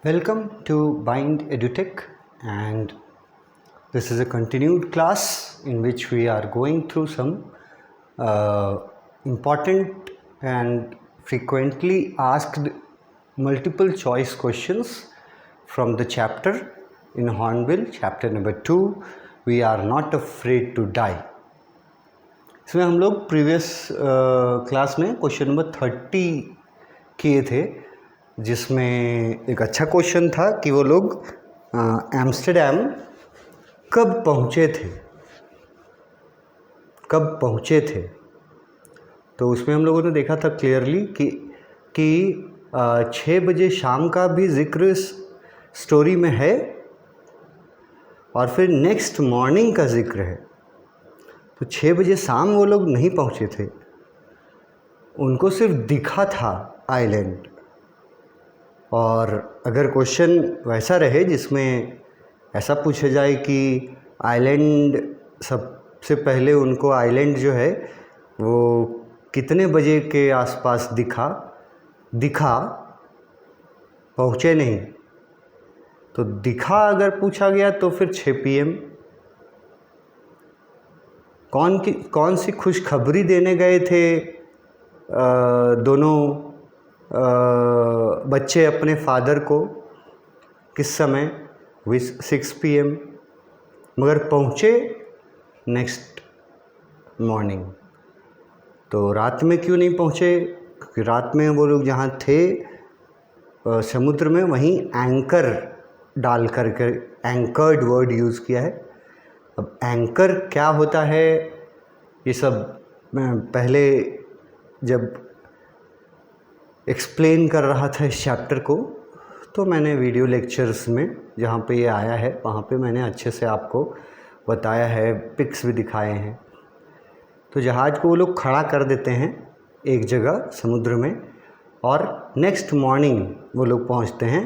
Welcome to Bind EduTech, and this is a continued class in which we are going through some important and frequently asked multiple choice questions from the chapter in Hornbill, chapter number 2, We Are Not Afraid to Die. इसमें हम लोग previous class में question number 30 किए थे, जिसमें एक अच्छा question था कि वो लोग एम्स्टर्डम कब पहुँचे थे। तो उसमें हम लोगों ने देखा था क्लियरली कि 6 बजे शाम का भी जिक्र इस स्टोरी में है और फिर नेक्स्ट मॉर्निंग का जिक्र है। तो 6 बजे शाम वो लोग नहीं पहुँचे थे, उनको सिर्फ दिखा था आइलैंड। और अगर क्वेश्चन वैसा रहे जिसमें ऐसा पूछा जाए कि आइलैंड सबसे पहले उनको आइलैंड जो है वो कितने बजे के आसपास दिखा पहुँचे नहीं, तो दिखा अगर पूछा गया तो फिर 6 PM। कौन सी खुशखबरी देने गए थे दोनों बच्चे अपने फादर को, किस समय? 6 PM, मगर पहुँचे नेक्स्ट मॉर्निंग। तो रात में क्यों नहीं पहुँचे? क्योंकि रात में वो लोग जहाँ थे समुद्र में, वहीं एंकर डाल करके, एंकर्ड वर्ड यूज़ किया है। अब एंकर क्या होता है ये सब मैं पहले जब एक्सप्लेन कर रहा था इस चैप्टर को, तो मैंने वीडियो लेक्चर्स में जहाँ पे ये आया है वहाँ पे मैंने अच्छे से आपको बताया है, पिक्स भी दिखाए हैं। तो जहाज़ को वो लोग खड़ा कर देते हैं एक जगह समुद्र में और नेक्स्ट मॉर्निंग वो लोग पहुँचते हैं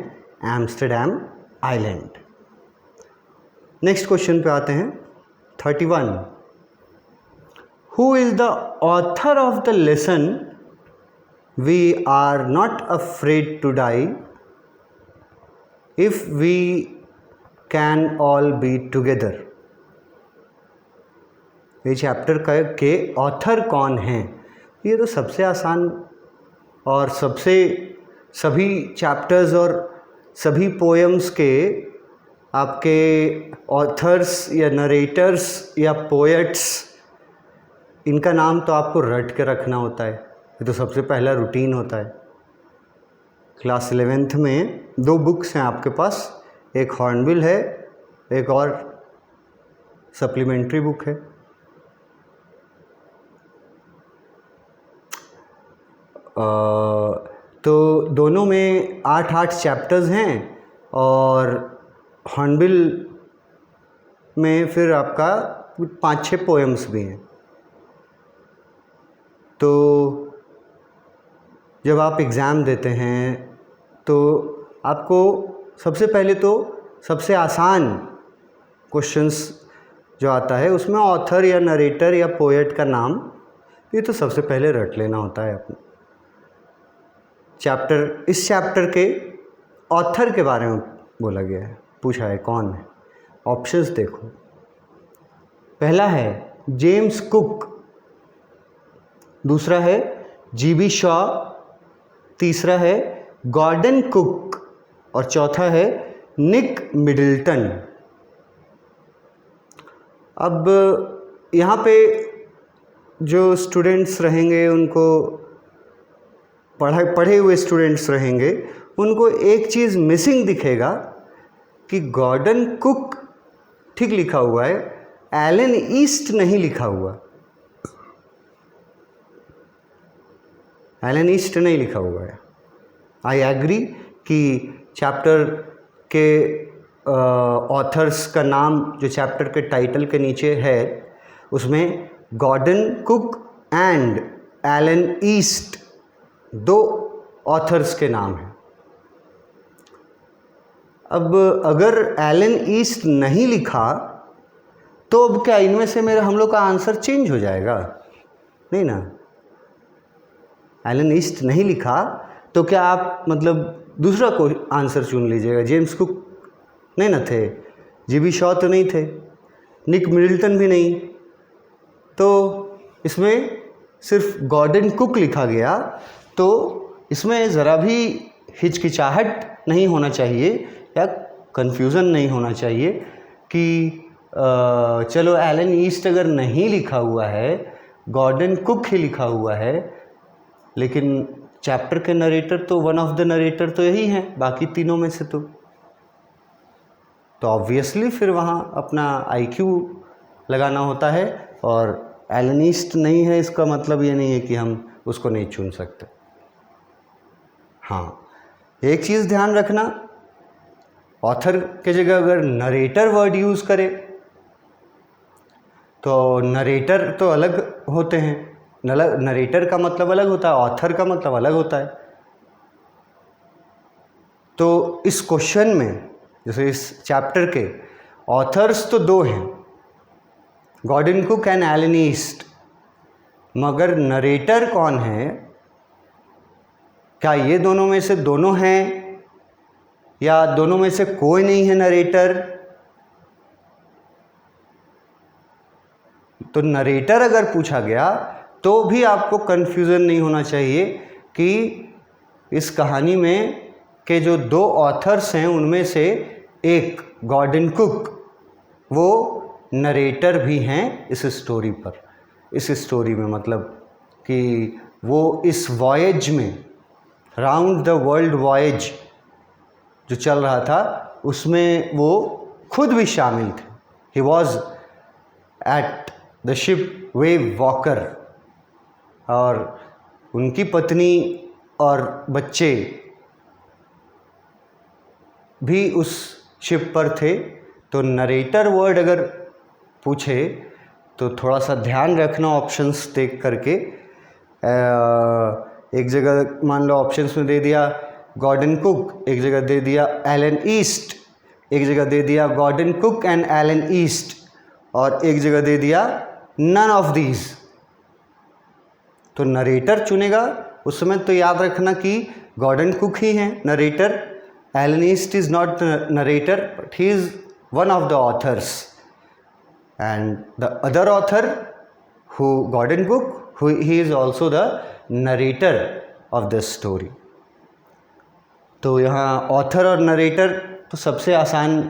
एम्स्टर्डम आइलैंड। नेक्स्ट क्वेश्चन पे आते हैं 31। Who is the author of the lesson We are not afraid to die if we can all be together। ये चैप्टर के ऑथर कौन हैं? ये तो सबसे आसान और सभी चैप्टर्स और सभी पोएम्स के आपके ऑथर्स या नरेटर्स या पोएट्स, इनका नाम तो आपको रट के रखना होता है। ये तो सबसे पहला रूटीन होता है। क्लास 11th में 2 बुक्स हैं आपके पास, एक हॉर्नबिल है, एक और सप्लीमेंट्री बुक है। तो दोनों में 8-8 चैप्टर्स हैं और हॉर्नबिल में फिर आपका 5-6 पोएम्स भी हैं। तो जब आप एग्ज़ाम देते हैं तो आपको सबसे पहले तो सबसे आसान क्वेश्चंस जो आता है उसमें ऑथर या नरेटर या पोएट का नाम, ये तो सबसे पहले रट लेना होता है अपने इस चैप्टर के ऑथर के बारे में बोला गया है, पूछा है कौन है। ऑप्शंस देखो, पहला है जेम्स कुक, दूसरा है GB शॉ, तीसरा है गॉर्डन कुक और चौथा है निक मिडल्टन। अब यहाँ पे जो स्टूडेंट्स रहेंगे, उनको पढ़े हुए स्टूडेंट्स रहेंगे, उनको एक चीज़ मिसिंग दिखेगा कि गॉर्डन कुक ठीक लिखा हुआ है, एलन ईस्ट नहीं लिखा हुआ। एलन ईस्ट नहीं लिखा हुआ है। आई एग्री कि चैप्टर के ऑथर्स का नाम जो चैप्टर के टाइटल के नीचे है उसमें Gordon Cook and Alan East 2 authors के नाम हैं। अब अगर एलन ईस्ट नहीं लिखा तो अब क्या इनमें से हम लोग का आंसर चेंज हो जाएगा? नहीं ना। एलन ईस्ट नहीं लिखा तो क्या आप मतलब दूसरा आंसर चुन लीजिएगा। जेम्स कुक नहीं ना थे, जीबी शॉ तो नहीं थे, निक मिडल्टन भी नहीं, तो इसमें सिर्फ गॉर्डन कुक लिखा गया। तो इसमें ज़रा भी हिचकिचाहट नहीं होना चाहिए या कन्फ्यूज़न नहीं होना चाहिए कि चलो एलन ईस्ट अगर नहीं लिखा हुआ है, गॉर्डन कुक ही लिखा हुआ है, लेकिन चैप्टर के नरेटर तो वन ऑफ द नरेटर तो यही हैं बाकी तीनों में से। तो ऑब्वियसली फिर वहाँ अपना आईक्यू लगाना होता है, और एलन ईस्ट नहीं है इसका मतलब ये नहीं है कि हम उसको नहीं चुन सकते। हाँ, एक चीज़ ध्यान रखना, ऑथर के जगह अगर नरेटर वर्ड यूज़ करे तो नरेटर तो अलग होते हैं, नरेटर का मतलब अलग होता है, ऑथर का मतलब अलग होता है। तो इस क्वेश्चन में जैसे इस चैप्टर के ऑथर्स तो दो हैं, Gordon Cook and Alan East, मगर नरेटर कौन है? क्या ये दोनों में से दोनों हैं या दोनों में से कोई नहीं है नरेटर? तो नरेटर अगर पूछा गया तो भी आपको कन्फ्यूज़न नहीं होना चाहिए कि इस कहानी में के जो दो ऑथर्स हैं उनमें से एक गॉर्डन कुक वो नरेटर भी हैं इस स्टोरी पर। इस स्टोरी में मतलब कि वो इस वॉयज में, राउंड द वर्ल्ड वॉयज जो चल रहा था उसमें वो खुद भी शामिल थे। He was at the ship wave walker, और उनकी पत्नी और बच्चे भी उस शिप पर थे। तो नरेटर वर्ड अगर पूछे तो थोड़ा सा ध्यान रखना ऑप्शंस देख करके। एक जगह मान लो ऑप्शंस में दे दिया गॉर्डन कुक, एक जगह दे दिया एलन ईस्ट, एक जगह दे दिया Gordon Cook and Alan East, और एक जगह दे दिया नन ऑफ दीज। तो नरेटर चुनेगा उस समय तो याद रखना कि गॉर्डन कुक ही हैं narrator, Alan East is not narrator but he is one of the authors, and the other author who Gordon Cook he is also the narrator of the story. तो यहाँ ऑथर और narrator तो सबसे आसान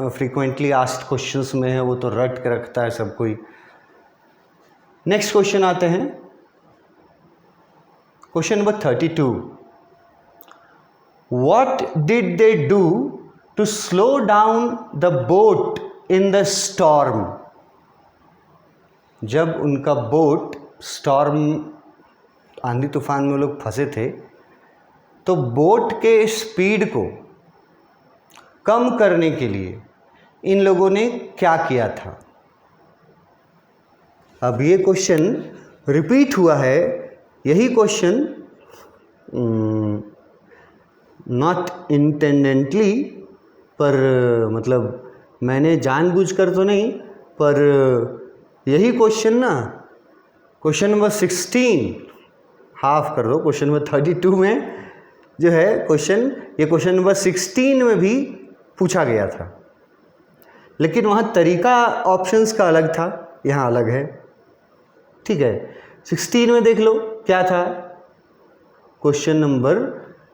frequently asked questions में है, वो तो रट के रखता है सब कोई। नेक्स्ट क्वेश्चन आते हैं, question number 32। What did they do to slow down the boat in the storm? जब उनका बोट स्टॉर्म आंधी तूफान में लोग फंसे थे तो बोट के स्पीड को कम करने के लिए इन लोगों ने क्या किया था? अब ये क्वेश्चन रिपीट हुआ है, यही क्वेश्चन नॉट इंटेंडेंटली, पर मतलब मैंने जानबूझकर तो नहीं, पर यही क्वेश्चन ना क्वेश्चन नंबर 16 हाफ कर दो, क्वेश्चन नंबर 32 में जो है क्वेश्चन, ये क्वेश्चन नंबर 16 में भी पूछा गया था, लेकिन वहाँ तरीका ऑप्शंस का अलग था, यहाँ अलग है। ठीक है, 16 में देख लो क्या था। क्वेश्चन नंबर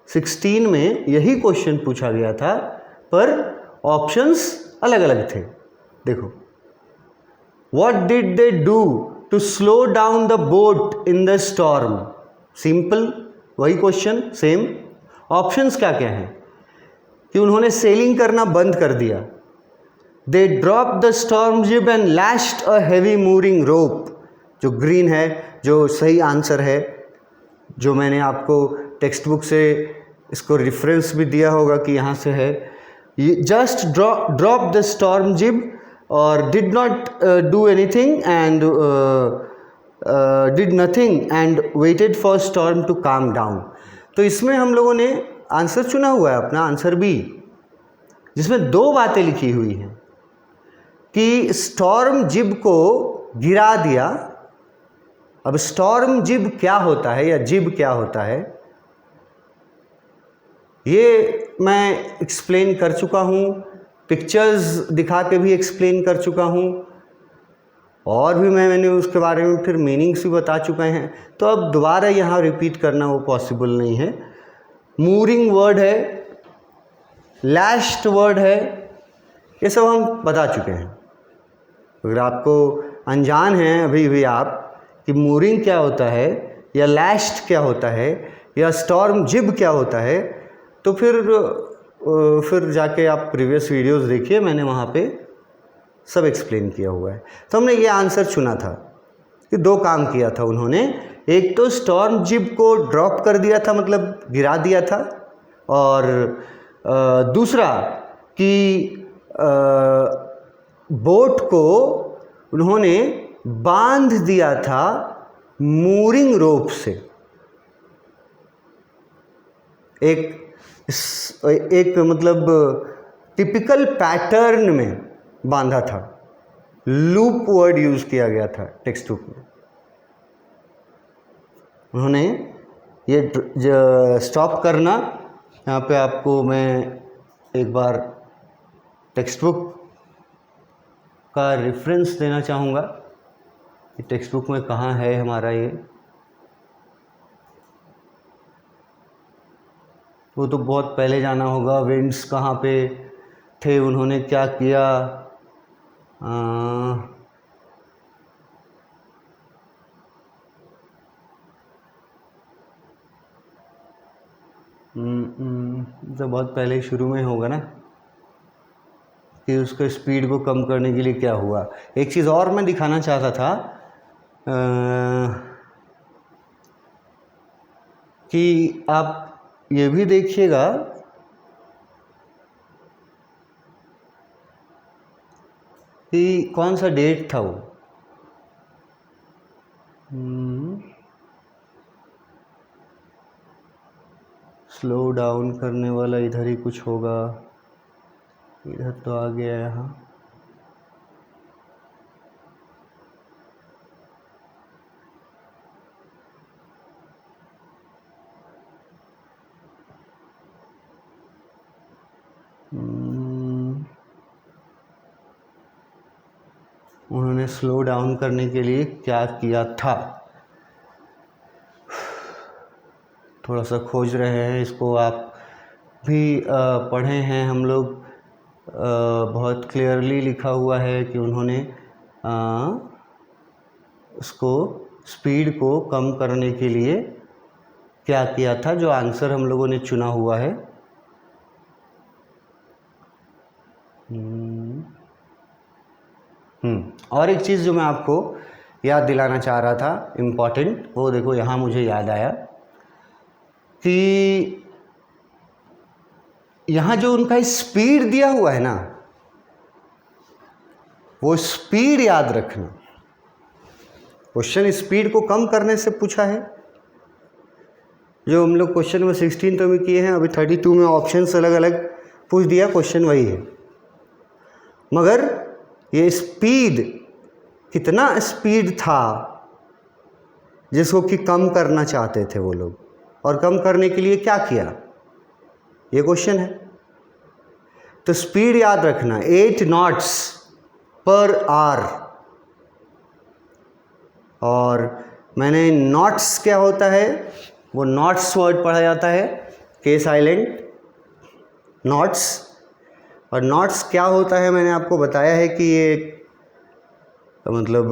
16 में यही क्वेश्चन पूछा गया था पर ऑप्शंस अलग अलग थे। देखो, what did they do to slow down the boat in the storm? Simple वही क्वेश्चन सेम। ऑप्शंस क्या क्या हैं कि उन्होंने सेलिंग करना बंद कर दिया, they drop the storm jib and lashed a heavy mooring rope, जो ग्रीन है, जो सही आंसर है, जो मैंने आपको टेक्स्ट बुक से इसको रेफरेंस भी दिया होगा कि यहाँ से है। Just drop the storm jib और did not do anything and did nothing and waited for storm to calm down. तो इसमें हम लोगों ने आंसर चुना हुआ है अपना आंसर बी, जिसमें दो बातें लिखी हुई हैं कि स्टॉर्म जिब को गिरा दिया। अब स्टॉर्म जिब क्या होता है या जिब क्या होता है? ये मैं एक्सप्लेन कर चुका हूँ, पिक्चर्स दिखा के भी एक्सप्लेन कर चुका हूँ, और भी मैंने उसके बारे में फिर मीनिंग्स भी बता चुके हैं, तो अब दोबारा यहाँ रिपीट करना वो पॉसिबल नहीं है। मूरिंग वर्ड है, लैश्ड वर्ड है, ये सब हम बता चुके हैं। अगर आपको अनजान हैं अभी भी आप कि मूरिंग क्या होता है या लैश्ड क्या होता है या स्टॉर्म जिब क्या होता है, तो फिर जाके आप प्रीवियस वीडियोस देखिए, मैंने वहाँ पे सब एक्सप्लेन किया हुआ है। तो हमने ये आंसर चुना था कि 2 काम किया था उन्होंने। एक तो स्टॉर्म जिब को ड्रॉप कर दिया था, मतलब गिरा दिया था, और दूसरा कि बोट को उन्होंने बांध दिया था मूरिंग रोप से। एक मतलब टिपिकल पैटर्न में बांधा था। लूप वर्ड यूज किया गया था टेक्स्ट बुक में। उन्होंने ये स्टॉप करना, यहाँ पे आपको मैं एक बार टेक्स्ट बुक का रेफरेंस देना चाहूँगा कि टेक्स्ट बुक में कहाँ है हमारा ये। वो तो बहुत पहले जाना होगा, विंड्स कहाँ पे थे, उन्होंने क्या किया। तो बहुत पहले शुरू में होगा ना कि उसके स्पीड को कम करने के लिए क्या हुआ। एक चीज़ और मैं दिखाना चाहता था कि आप ये भी देखिएगा कि कौन सा डेट था वो। स्लो डाउन करने वाला इधर ही कुछ होगा, इधर तो आ गया यहाँ। उन्होंने स्लो डाउन करने के लिए क्या किया था, थोड़ा सा खोज रहे हैं इसको। आप भी पढ़े हैं हम लोग, बहुत क्लियरली लिखा हुआ है कि उन्होंने उसको स्पीड को कम करने के लिए क्या किया था, जो आंसर हम लोगों ने चुना हुआ है। और एक चीज़ जो मैं आपको याद दिलाना चाह रहा था इम्पॉर्टेंट, वो देखो यहाँ मुझे याद आया कि यहाँ जो उनका स्पीड दिया हुआ है ना, वो स्पीड याद रखना। क्वेश्चन स्पीड को कम करने से पूछा है, जो हम लोग क्वेश्चन में 16 तो में किए हैं, अभी 32 में ऑप्शंस अलग अलग पूछ दिया, क्वेश्चन वही है। मगर ये स्पीड, कितना स्पीड था जिसको कि कम करना चाहते थे वो लोग, और कम करने के लिए क्या किया, ये क्वेश्चन है। तो स्पीड याद रखना 8 नॉट्स पर आवर। और मैंने नॉट्स क्या होता है, वो नॉट्स वर्ड पढ़ा जाता है, के साइलेंट नॉट्स। और नॉट्स क्या होता है मैंने आपको बताया है कि ये मतलब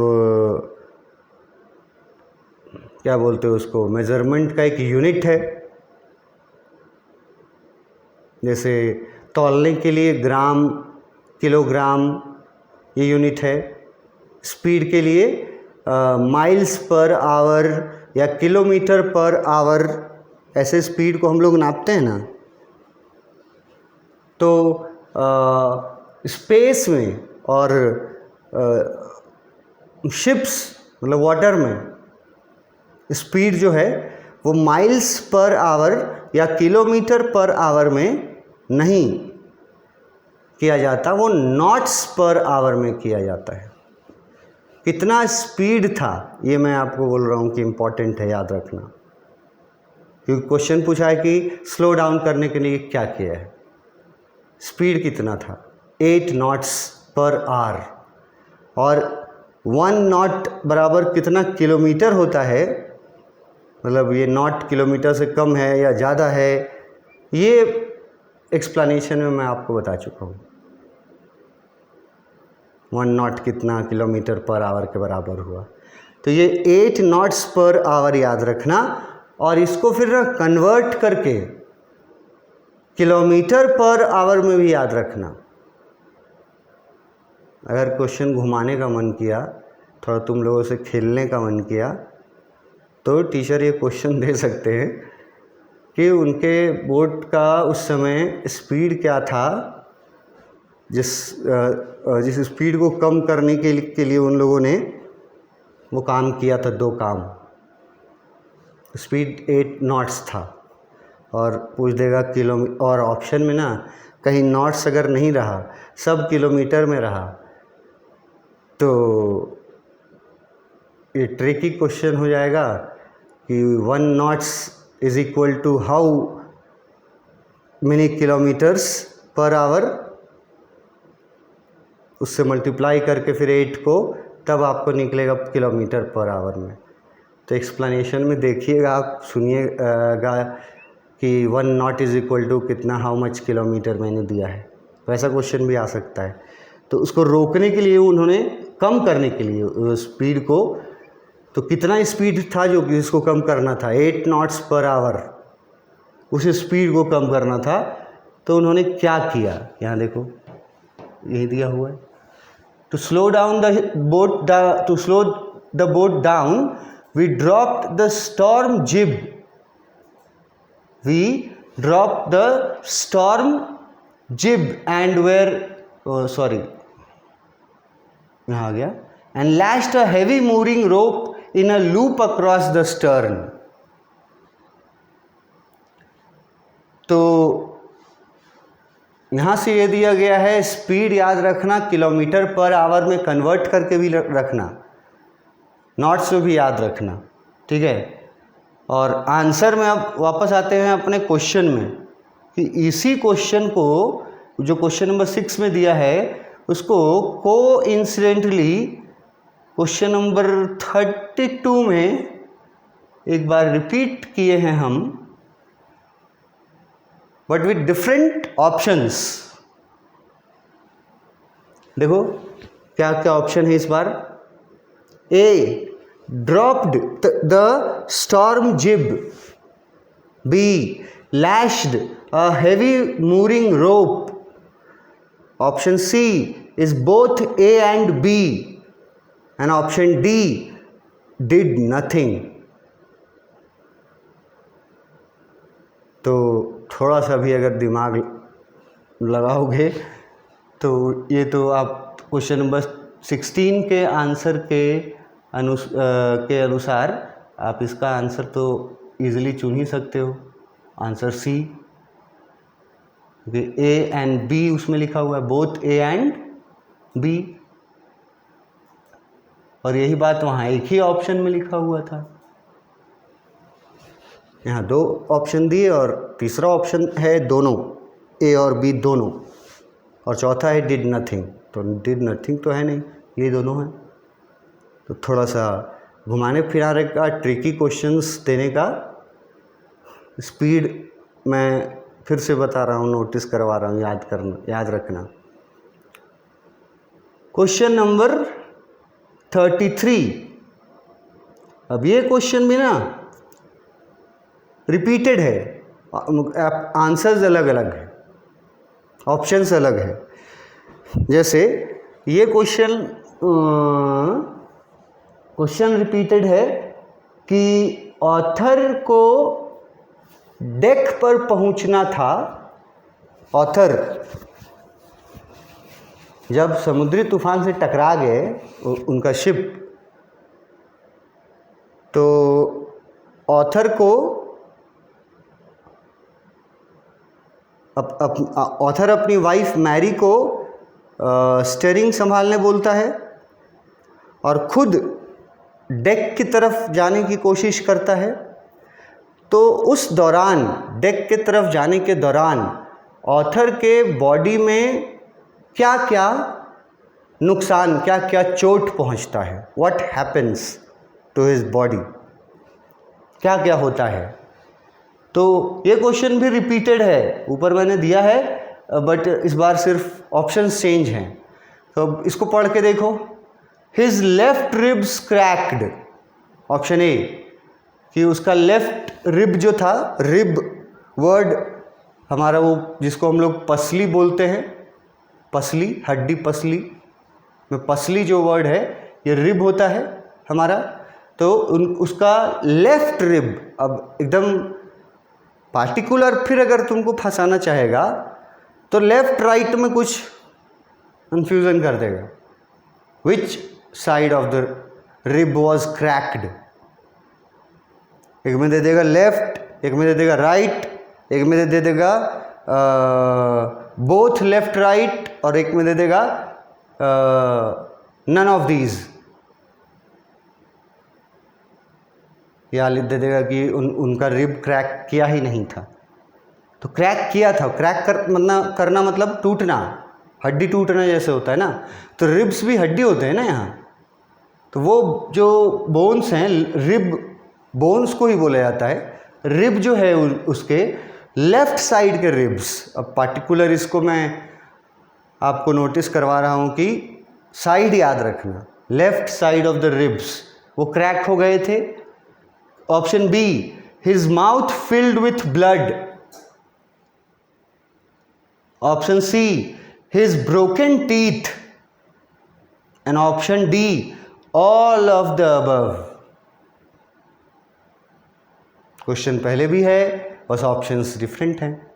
क्या बोलते हैं उसको, मेजरमेंट का एक यूनिट है। जैसे तौलने के लिए ग्राम, किलोग्राम ये यूनिट है। स्पीड के लिए माइल्स पर आवर या किलोमीटर पर आवर, ऐसे स्पीड को हम लोग नापते हैं ना। तो स्पेस में और शिप्स मतलब वाटर में स्पीड जो है वो माइल्स पर आवर या किलोमीटर पर आवर में नहीं किया जाता, वो नॉट्स पर आवर में किया जाता है। कितना स्पीड था ये मैं आपको बोल रहा हूँ कि इम्पोर्टेंट है, याद रखना। क्योंकि क्वेश्चन पूछा है कि स्लो डाउन करने के लिए क्या किया है। स्पीड कितना था, 8 नॉट्स पर आवर, और 1 नॉट बराबर कितना किलोमीटर होता है, मतलब ये नॉट किलोमीटर से कम है या ज़्यादा है, ये एक्सप्लेनेशन में मैं आपको बता चुका हूँ। 1 नॉट कितना किलोमीटर पर आवर के बराबर हुआ। तो ये 8 नॉट्स पर आवर याद रखना, और इसको फिर ना कन्वर्ट करके किलोमीटर पर आवर में भी याद रखना। अगर क्वेश्चन घुमाने का मन किया, थोड़ा तुम लोगों से खेलने का मन किया, तो टीचर ये क्वेश्चन दे सकते हैं कि उनके बोट का उस समय स्पीड क्या था, जिस स्पीड को कम करने के लिए उन लोगों ने वो काम किया था, 2 काम। स्पीड 8 नॉट्स था, और पूछ देगा किलोमीटर, और ऑप्शन में ना कहीं नॉट्स अगर नहीं रहा, सब किलोमीटर में रहा, तो ये ट्रिकी क्वेश्चन हो जाएगा कि 1 knots is equal to how many kilometres per hour, उससे मल्टीप्लाई करके फिर 8 को, तब आपको निकलेगा किलोमीटर पर आवर में। तो एक्सप्लेनेशन में देखिएगा, आप सुनिएगा कि 1 नॉट इज़ इक्वल टू कितना, हाउ मच किलोमीटर मैंने दिया है, वैसा क्वेश्चन भी आ सकता है। तो उसको रोकने के लिए उन्होंने, कम करने के लिए स्पीड को, तो कितना स्पीड था जो कि इसको कम करना था, 8 नॉट्स पर आवर, उस स्पीड को कम करना था। तो उन्होंने क्या किया, यहाँ देखो यही दिया हुआ है, to slow down the boat, to slow the boat down we dropped the storm jib, we dropped the storm jib and were, यहाँ आ गया, and lashed a heavy mooring rope in a loop across the stern। तो यहाँ से ये दिया गया है, speed याद रखना, किलोमीटर पर आवर में कन्वर्ट करके भी रखना, नॉट्स में भी याद रखना, ठीक है। और आंसर में अब वापस आते हैं अपने क्वेश्चन में, कि इसी क्वेश्चन को, जो क्वेश्चन नंबर 6 में दिया है, उसको कोइंसिडेंटली क्वेश्चन नंबर 32 में एक बार रिपीट किए हैं हम, बट विथ डिफरेंट ऑप्शंस। देखो क्या क्या ऑप्शन है इस बार। A, dropped the storm jib. B, lashed a heavy mooring rope. Option C is both A and B. And option D, did nothing. तो थोड़ा सा भी अगर दिमाग लगाओगे तो ये तो आप क्वेश्चन नंबर 16 के आंसर के अनुसार आप इसका आंसर तो इजीली चुन ही सकते हो, answer C. A and B उसमें लिखा हुआ है, बोथ ए एंड बी, और यही बात वहाँ एक ही ऑप्शन में लिखा हुआ था। यहाँ 2 ऑप्शन दिए और तीसरा ऑप्शन है दोनों, ए और बी दोनों, और चौथा है डिड नथिंग। तो डिड नथिंग तो है नहीं, ये दोनों हैं। तो थोड़ा सा घुमाने फिराने का, ट्रिकी क्वेश्चंस देने का, स्पीड मैं फिर से बता रहा हूँ, नोटिस करवा रहा हूँ, याद रखना। Question number 33। अब ये क्वेश्चन भी ना रिपीटेड है, आंसर्स अलग अलग है, ऑप्शंस अलग है। जैसे ये क्वेश्चन रिपीटेड है कि ऑथर को डेक पर पहुंचना था। ऑथर जब समुद्री तूफान से टकरा गए उनका शिप, तो ऑथर को ऑथर अपनी वाइफ मैरी को स्टीयरिंग संभालने बोलता है और खुद डेक की तरफ जाने की कोशिश करता है। तो उस दौरान डेक के तरफ जाने के दौरान ऑथर के बॉडी में क्या क्या नुकसान, क्या क्या चोट पहुंचता है, what happens to his body, क्या क्या होता है। तो ये क्वेश्चन भी रिपीटेड है, ऊपर मैंने दिया है बट इस बार सिर्फ ऑप्शंस चेंज हैं। तो अब इसको पढ़ के देखो। His left ribs cracked, option A कि उसका लेफ्ट रिब जो था, रिब वर्ड हमारा वो जिसको हम लोग पसली बोलते हैं, पसली, हड्डी पसली में पसली जो वर्ड है ये रिब होता है हमारा। तो उसका लेफ्ट रिब, अब एकदम पार्टिकुलर फिर अगर तुमको फंसाना चाहेगा तो लेफ्ट राइट में कुछ कंफ्यूजन कर देगा। Which side of the rib was cracked, एक में दे देगा लेफ्ट, एक में दे देगा राइट, एक में दे देगा बोथ लेफ्ट राइट, और एक में दे देगा नन ऑफ दीज, या दे देगा कि उनका रिब क्रैक किया ही नहीं था। तो क्रैक किया था, क्रैक करना मतलब टूटना, हड्डी टूटना जैसे होता है ना, तो रिब्स भी हड्डी होते हैं ना यहाँ। तो वो जो बोन्स हैं, रिब बोन्स को ही बोला जाता है। रिब जो है उसके लेफ्ट साइड के रिब्स, अब पार्टिकुलर इसको मैं आपको नोटिस करवा रहा हूँ कि साइड याद रखना, left side of the ribs वो क्रैक हो गए थे। Option B, his mouth filled with blood. Option C, his broken teeth. And option D, all of the above. Question पहले भी है, बस ऑप्शंस डिफरेंट हैं।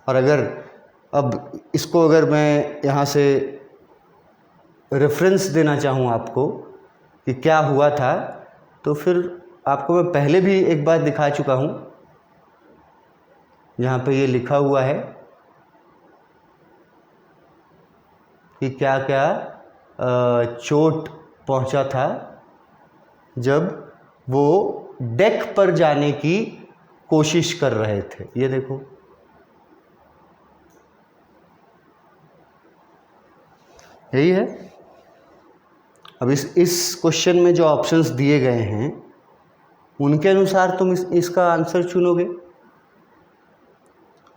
और अगर अब इसको अगर मैं यहाँ से रेफरेंस देना चाहूँ आपको कि क्या हुआ था, तो फिर आपको मैं पहले भी एक बार दिखा चुका हूँ, जहाँ पे ये लिखा हुआ है कि क्या क्या चोट पहुँचा था जब वो डेक पर जाने की कोशिश कर रहे थे। ये देखो, यही है। अब इस क्वेश्चन में जो ऑप्शंस दिए गए हैं उनके अनुसार तुम इसका आंसर चुनोगे।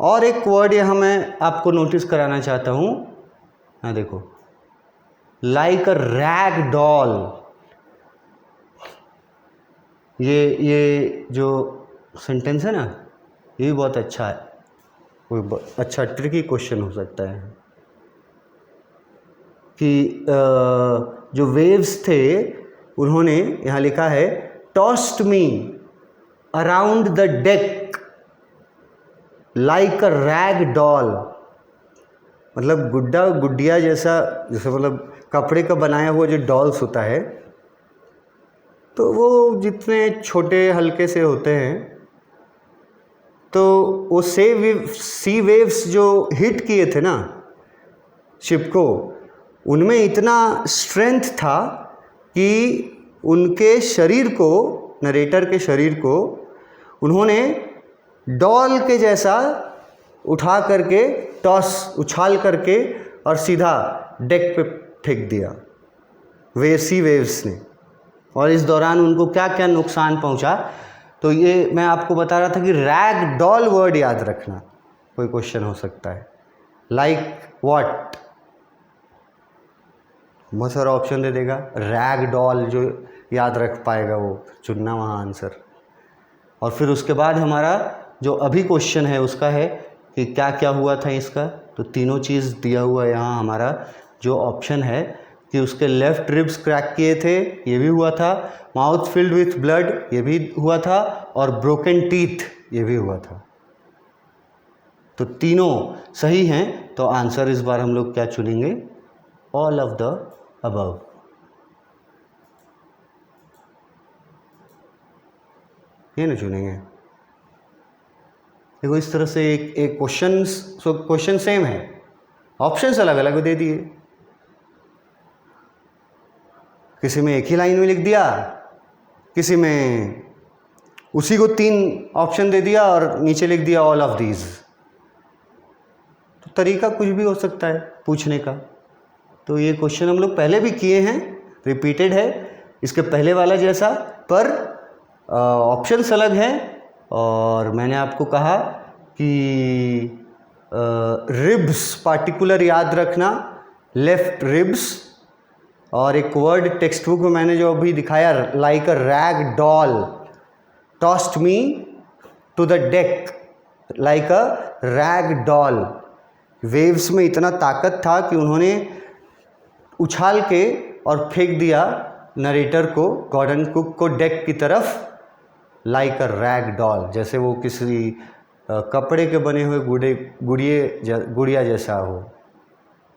और एक वर्ड यहाँ मैं आपको नोटिस कराना चाहता हूँ, हाँ देखो, लाइक अ रैग डॉल। ये जो सेंटेंस है ना, ये भी बहुत अच्छा है, कोई अच्छा ट्रिकी क्वेश्चन हो सकता है कि जो वेव्स थे उन्होंने यहाँ लिखा है tossed me around the deck like a rag doll, मतलब गुड्डा गुड्डिया जैसा, जैसे मतलब कपड़े का बनाया हुआ जो डॉल्स होता है, तो वो जितने छोटे हल्के से होते हैं, तो वो सी वेव्स जो हिट किए थे ना शिप को, उनमें इतना स्ट्रेंथ था कि उनके शरीर को, नरेटर के शरीर को उन्होंने डॉल के जैसा उठा करके, टॉस उछाल करके और सीधा डेक पे फेंक दिया सी वेव्स ने। और इस दौरान उनको क्या क्या नुकसान पहुंचा, तो ये मैं आपको बता रहा था कि रैग डॉल वर्ड याद रखना, कोई क्वेश्चन हो सकता है। लाइक व्हाट, बहुत सारा ऑप्शन दे देगा, रैग डॉल जो याद रख पाएगा वो चुनना वहाँ आंसर। और फिर उसके बाद हमारा जो अभी क्वेश्चन है उसका है कि क्या क्या हुआ था इसका, तो तीनों चीज़ दिया हुआ है यहाँ। हमारा जो ऑप्शन है कि उसके लेफ्ट रिब्स क्रैक किए थे, ये भी हुआ था, माउथ फिल्ड विथ ब्लड, ये भी हुआ था, और ब्रोकन टीथ, ये भी हुआ था। तो तीनों सही हैं, तो आंसर इस बार हम लोग क्या चुनेंगे, ऑल ऑफ द अबव। ये ना चुनेंगे। देखो इस तरह से एक क्वेश्चन सेम है, ऑप्शंस अलग अलग दे दिए, किसी में एक ही लाइन में लिख दिया, किसी में उसी को 3 ऑप्शन दे दिया और नीचे लिख दिया ऑल ऑफ दीज। तो तरीका कुछ भी हो सकता है पूछने का। तो ये क्वेश्चन हम लोग पहले भी किए हैं, रिपीटेड है इसके पहले वाला जैसा, पर ऑप्शंस अलग हैं। और मैंने आपको कहा कि रिब्स पार्टिकुलर याद रखना, लेफ्ट रिब्स। और एक वर्ड टेक्स्ट बुक में मैंने जो अभी दिखाया, like a rag doll tossed me to the deck, like a rag doll. Waves में इतना ताकत था कि उन्होंने उछाल के और फेंक दिया नरेटर को, गॉर्डन कुक को, डेक की तरफ, लाइक अ रैग डॉल, जैसे वो किसी कपड़े के बने हुए गुड़िया जैसा हो,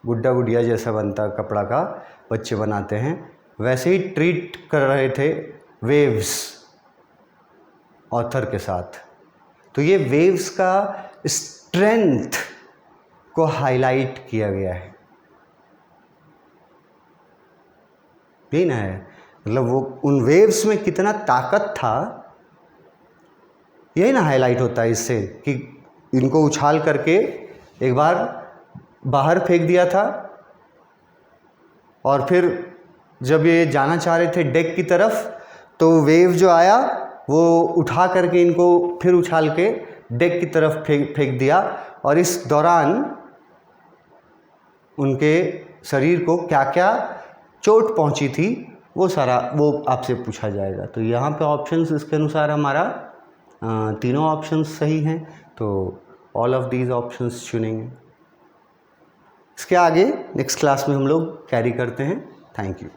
गुड्डा गुड़िया जैसा बनता कपड़ा का बच्चे बनाते हैं, वैसे ही ट्रीट कर रहे थे वेव्स ऑथर के साथ। तो ये वेव्स का स्ट्रेंथ को हाईलाइट किया गया है, यही ना है, मतलब वो उन वेव्स में कितना ताकत था, यही ना हाईलाइट होता है इससे, कि इनको उछाल करके एक बार बाहर फेंक दिया था और फिर जब ये जाना चाह रहे थे डेक की तरफ, तो वेव जो आया वो उठा करके इनको फिर उछाल के डेक की तरफ फेंक दिया। और इस दौरान उनके शरीर को क्या क्या चोट पहुंची थी वो सारा वो आपसे पूछा जाएगा। तो यहाँ पे ऑप्शंस इसके अनुसार हमारा तीनों ऑप्शंस सही हैं, तो ऑल ऑफ दीज ऑप्शंस चुनेंगे। इसके आगे नेक्स्ट क्लास में हम लोग कैरी करते हैं। Thank you.